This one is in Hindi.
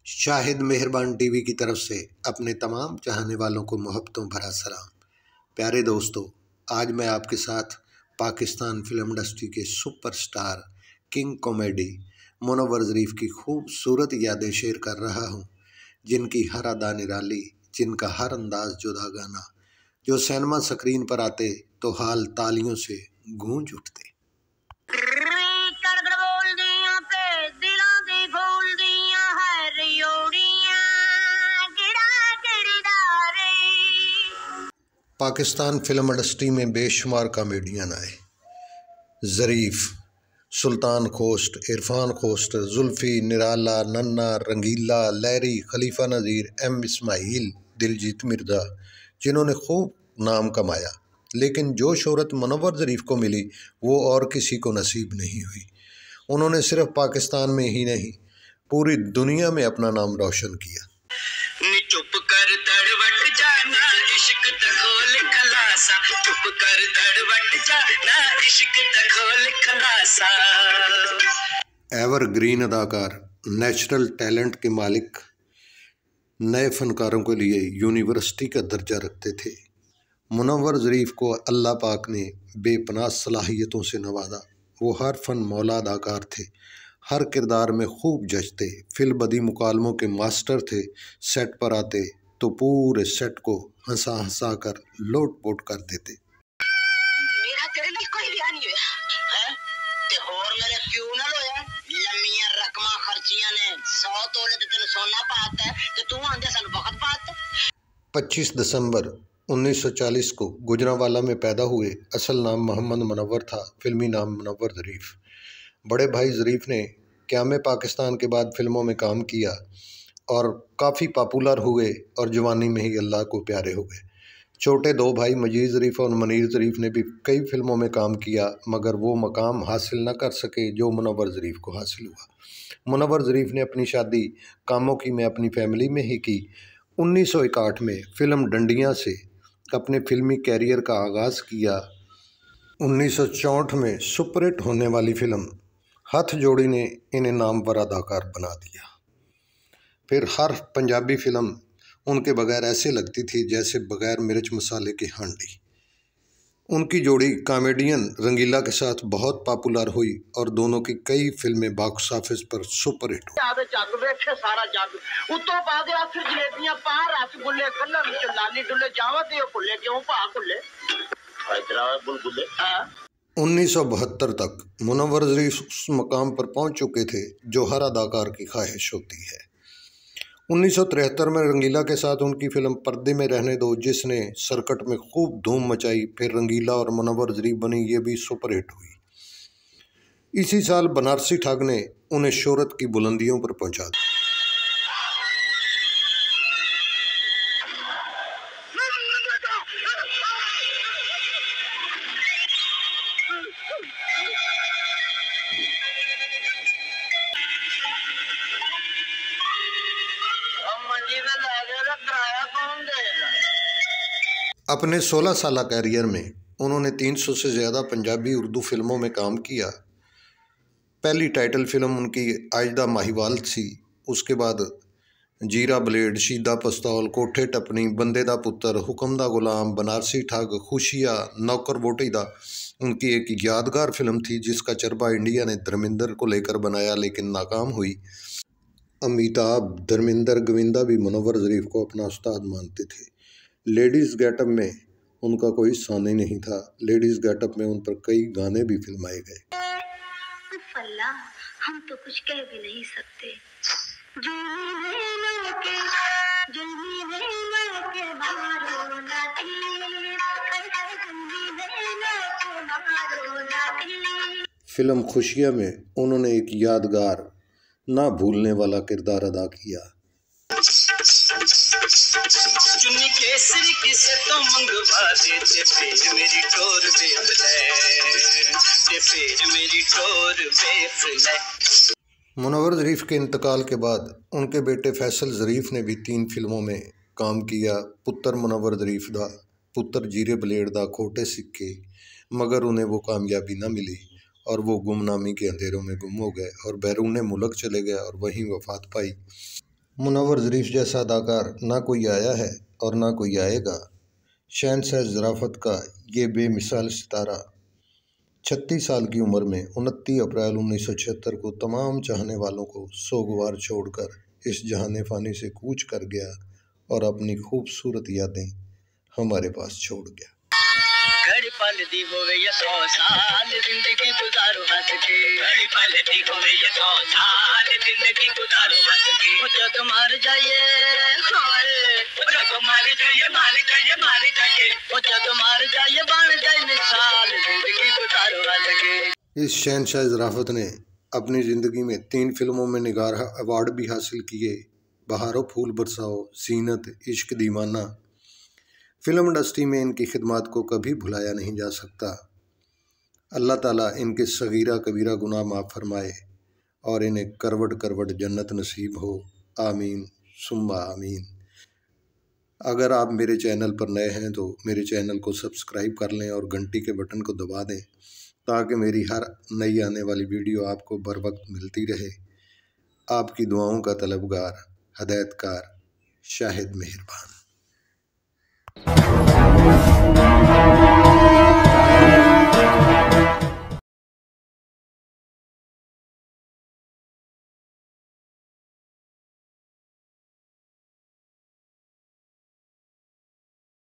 शाहिद मेहरबान टीवी की तरफ से अपने तमाम चाहने वालों को मोहब्बतों भरा सलाम। प्यारे दोस्तों, आज मैं आपके साथ पाकिस्तान फिल्म इंडस्ट्री के सुपरस्टार किंग कॉमेडी मुनव्वर ज़रीफ की खूबसूरत यादें शेयर कर रहा हूं, जिनकी हर अदा निराली, जिनका हर अंदाज जुदागाना, जो सिनेमा स्क्रीन पर आते तो हाल तालियों से गूंज उठते। पाकिस्तान फिल्म इंडस्ट्री में बेशुमार कॉमेडियन आए। ज़रीफ, सुल्तान खोस्ट, इरफान खोस्ट, जुल्फ़ी, निराला, नन्ना, रंगीला, लहरी, खलीफा नज़ीर, एम इस्माइल, दिलजीत मिर्ज़ा, जिन्होंने खूब नाम कमाया, लेकिन जो शोहरत मुनव्वर ज़रीफ को मिली वो और किसी को नसीब नहीं हुई। उन्होंने सिर्फ पाकिस्तान में ही नहीं, पूरी दुनिया में अपना नाम रोशन किया। चुप कर दड़वट जाना इश्क तखोल खलासा, चुप कर दड़वट जाना इश्क तखोल खलासा। एवरग्रीन अदाकार, नेचुरल टैलेंट के मालिक, नए फनकारों के लिए यूनिवर्सिटी का दर्जा रखते थे। मुनव्वर ज़रीफ को अल्लाह पाक ने बेपनाह सलाहियतों से नवाजा। वो हर फन मौला अदाकार थे, हर किरदार में खूब जचते, फिल्म बदी मुकालमों के मास्टर थे। सेट पर आते तो पूरे सेट को हंसा हंसा कर लोट पोट कर देते। मेरा तेरे लिए कोई भी नहीं है ते होर मेरे क्यों ना लोया लम्मियां रकमा खर्चियां ने 100 तोले ते तेन सोना पाता ते तू आंदे सन वक्त पाता। 25 दिसंबर 1940 को गुजरांवाला में पैदा हुए। असल नाम मोहम्मद मुनव्वर था, फिल्मी नाम मुनव्वर ज़रीफ। बड़े भाई ज़रीफ ने क़याम पाकिस्तान के बाद फिल्मों में काम किया और काफ़ी पॉपुलर हुए और जवानी में ही अल्लाह को प्यारे हो गए। छोटे दो भाई मजीद ज़रीफ और मनीर ज़रीफ ने भी कई फिल्मों में काम किया, मगर वो मकाम हासिल न कर सके जो मुनव्वर ज़रीफ को हासिल हुआ। मुनव्वर ज़रीफ ने अपनी शादी कामों की में अपनी फैमिली में ही की। 1961 में फ़िल्म डंडियाँ से अपने फिल्मी कैरियर का आगाज़ किया। 1964 में सुपरहिट होने वाली फिल्म हथ जोड़ी ने इन्हें नामवर अदाकार बना दिया। फिर हर पंजाबी फिल्म उनके बगैर ऐसे लगती थी जैसे बगैर मिर्च मसाले की हांडी। उनकी जोड़ी कॉमेडियन रंगीला के साथ बहुत पॉपुलर हुई और दोनों की कई फिल्में बॉक्स ऑफिस पर सुपरहिट हुई। जग वेखे सारा जग उतो पा दे आखिर जलेबियां पा रसगुल्ले कल्ला विच लाली डुल्ले जावा दे भुल्ले क्यों पा भुल्ले हैदराबाद बुलबुले। 1972 तक मुनव्वर ज़रीफ उस मकाम पर पहुंच चुके थे जो हर अदाकार की ख्वाहिश होती है। 1973 में रंगीला के साथ उनकी फिल्म पर्दे में रहने दो, जिसने सर्कट में खूब धूम मचाई। फिर रंगीला और मुनव्वर ज़रीफ बनी, ये भी सुपरहिट हुई। इसी साल बनारसी ठाग ने उन्हें शोहरत की बुलंदियों पर पहुंचा दिया। अपने 16 साल कैरियर में उन्होंने 300 से ज़्यादा पंजाबी उर्दू फिल्मों में काम किया। पहली टाइटल फिल्म उनकी आजदा माहीवाल थी। उसके बाद जीरा ब्लेड, शीदा पस्तौल, कोठे टपनी, बंदे दा पुत्तर, हुक्म दा गुलाम, बनारसी ठग, खुशियाँ, नौकर वोटी दा उनकी एक यादगार फिल्म थी जिसका चरबा इंडिया ने धर्मेंद्र को लेकर बनाया लेकिन नाकाम हुई। अमिताभ, धर्मेंद्र, गोविंदा भी मुनव्वर ज़रीफ को अपना उस्ताद मानते थे। लेडीज़ गेटअप में उनका कोई सानी नहीं था। लेडीज़ गेटअप में उन पर कई गाने भी फिल्माए गए। हम तो कुछ कह भी नहीं सकते। फिल्म खुशियाँ में उन्होंने एक यादगार, ना भूलने वाला किरदार अदा किया। चुन्नी केसरी किसे तो मंगवा दे ते फिर मेरी टोर बेफ ले, ते फिर मेरी टोर बेफ ले। मुनव्वर ज़रीफ के इंतकाल के बाद उनके बेटे फैसल ज़रीफ ने भी 3 फिल्मों में काम किया। पुत्र मुनव्वर ज़रीफ दा, पुत्र जीरे ब्लेड दा, खोटे सिक्के, मगर उन्हें वो कामयाबी न मिली और वो गुमनामी के अंधेरों में गुम हो गए और बैरून मुल्क चले गए और वहीं वफात पाई। मुनव्वर ज़रीफ़ जैसा अदाकार ना कोई आया है और ना कोई आएगा। शहंशाह ज़राफ़त का ये बेमिसाल सितारा 36 साल की उम्र में 29 अप्रैल 1976 को तमाम चाहने वालों को सोगवार छोड़कर इस जहाने फ़ानी से कूच कर गया और अपनी खूबसूरत यादें हमारे पास छोड़ गया। घड़ी पल दी होवे ये 100 साल जिंदगी गुजारो हंस के, घड़ी पल दी होवे ये 100 साल जिंदगी गुजारो हंस के। वो जग मार जाइए हाय, वो जग मार जाइए मार जाइए मार जाइए, वो जग मार जाइए बन जाए मिसाल जिंदगी गुजारो हंस के। इस शहंशाह ज़राफ़त ने अपनी ज़िंदगी में 3 फिल्मों में निगार अवार्ड भी हासिल किए। बहारो फूल बरसाओ, ज़ीनत, इश्क दीवाना। फिल्म इंडस्ट्री में इनकी खिदमत को कभी भुलाया नहीं जा सकता। अल्लाह ताला इनके सगीरा कबीरा गुनाह माफ़ फरमाए और इन्हें करवट करवट जन्नत नसीब हो। आमीन सुम्मा आमीन। अगर आप मेरे चैनल पर नए हैं तो मेरे चैनल को सब्सक्राइब कर लें और घंटी के बटन को दबा दें ताकि मेरी हर नई आने वाली वीडियो आपको बर वक्त मिलती रहे। आपकी दुआओं का तलबगार, हदायतकार, शाहिद मेहरबान।